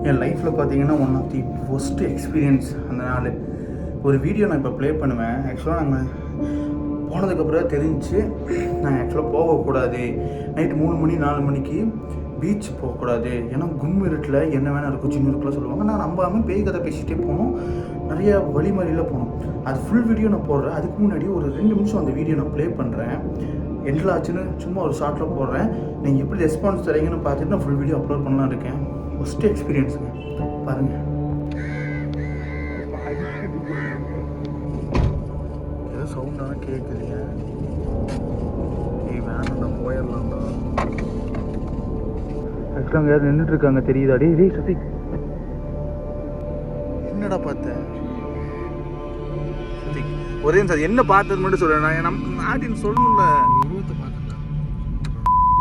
என் லைஃப்பில் பார்த்தீங்கன்னா one of the worst experience அந்த நாள். ஒரு வீடியோ நான் இப்போ ப்ளே பண்ணுவேன். ஆக்சுவலாக நாங்கள் போனதுக்கப்புறம் தெரிஞ்சு நான் ஆக்சுவலாக போகக்கூடாது. நைட்டு 3 மணி 4 மணிக்கு பீச் போகக்கூடாது. ஏன்னா கும்மிருட்டில் என்ன வேணால் இருக்கும், சின்ன இருக்குலாம் சொல்லுவாங்க. நான் நம்பாமல் பேய் கதை பேசிகிட்டே போனோம். நிறைய வழிமுறையில் போனோம். அது ஃபுல் வீடியோ நான் போடுறேன். அதுக்கு முன்னாடி ஒரு 2 நிமிஷம் அந்த வீடியோ நான் ப்ளே பண்ணுறேன். எண்டில் ஆச்சுன்னு சும்மா ஒரு ஷார்ட்டில் போடுறேன். நீங்கள் எப்படி ரெஸ்பான்ஸ் தரீங்கன்னு பார்த்துட்டு நான் ஃபுல் வீடியோ அப்லோட் பண்ணலாம் இருக்கேன். ஃபஸ்ட்டு எக்ஸ்பீரியன்ஸுங்க பாருங்கள். ஏதோ சவுண்டான கேட்குதுங்க. வேணாம்டா போயிடலாம்டா. ஆக்சுவலாக அங்கே யாரும் நின்றுட்டுருக்காங்க தெரியுதா? டேய் சத்திக், என்னடா பார்த்தேன்? சத்திக் ஒரே சார் என்ன பார்த்தது மட்டும் சொல்கிறேன். நான் நம்ம நாட்டின்னு சொல்லணும்ல.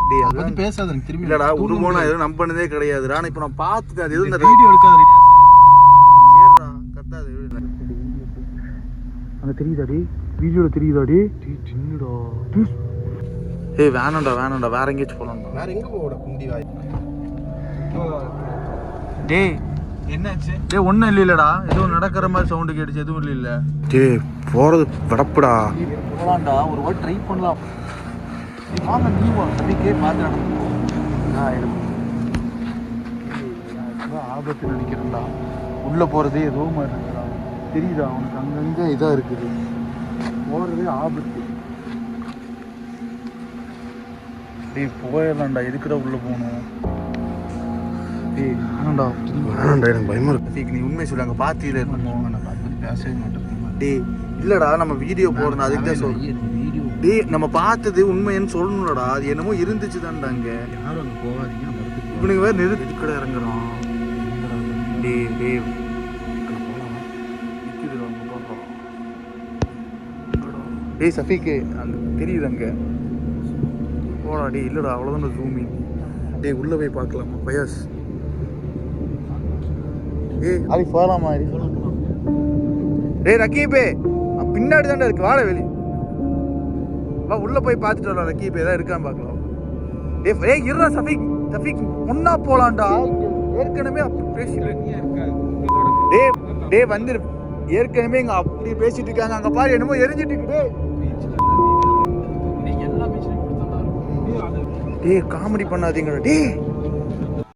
டேய் அதை பற்றி பேசாத. எனக்கு திரும்பி இல்லைடா, உருவம் நான் எதுவும் நம்பினதே கிடையாதுடா. நான் இப்போ நான் பார்த்துட்டேன். அது எதுவும் இந்த வீடியோ எடுக்காத. சரிடா கத்தாது. அங்கே தெரியுதாடி, வீடியோவில் தெரியுதாடி? சின்னடா. ஏய் வேணாம்டா வேணாம்டா, வேற எங்கேயாச்சும் போகலாம்டா. வேற எங்கே போட குண்டி வாய்? டேய் என்னாச்சு? டேய் ஒன்றும் இல்லைல்லடா, எதுவும் நடக்கிற மாதிரி சவுண்டு கேட்டுச்சு. எதுவும் இல்லை. டேய் போகிறது விடப்புடா. போகலாம்டா, ஒரு வாட்டி ட்ரை பண்ணலாம். வாங்க நீ அதுக்கே பார்த்து ஆபத்து நினைக்கிறேன்டா. உள்ளே போகிறதே ஏதோ மாதிரி இருக்குடா. தெரியுதா அவனுக்கு? அங்கங்கே இதாக இருக்குது. போகிறதே ஆபத்து. டேய் போயிடலாம்டா. எதுக்குடா உள்ளே போகணும்? டேய் வேணாம்டா வேணாம்டா, எனக்கு பயமா இருக்கு. நீ உண்மை சொல்லு. அங்கே பார்த்தியில இருக்கணும். நான் பார்த்து பேசவே மாட்டேன். டேய் இல்லைடா, நம்ம வீடியோ போடணும். அதுக்கு தான் சொல்கிறேன். டேய் நம்ம பார்த்தது உண்மைன்னு சொல்லணும்லடா. அது என்னமோ இருந்துச்சு தான்டா. அங்கே யாரும் அங்கே போகாதீங்க. இவனுக்கு வேறு நிறுத்தி கடை இறங்குறோம். டேய் டேய் டேய் சஃபிக்கு அங்கே தெரியுது. அங்கே போடா. டே இல்லைடா, அவ்வளோதான் ஜூமிங். டேய் உள்ளே போய் பார்க்கலாமா பயாஸ்? ஏய் அது போகலாமா? டேய் ரக்கீபே பின்னாடி தாண்டா இருக்கு. வாழ வெளி வா, உள்ளே போய் பார்த்துட்டு வரலாம். ரக்கீபே ஏதாவது இருக்கான்னு பார்க்கலாம். டேய் இருடா சஃபிக். சஃபிக் ஒன்றா போகலான்டா. ஏற்கனவே அப்படி பேசிட்டு டேய் வந்துரு. ஏற்கனவே இங்கே அப்படி பேசிட்டு இருக்காங்க. அங்கே பாரு என்னமோ எரிஞ்சிட்டு இருக்கு. டேய் காமெடி பண்ணாதீங்கடா. டேய்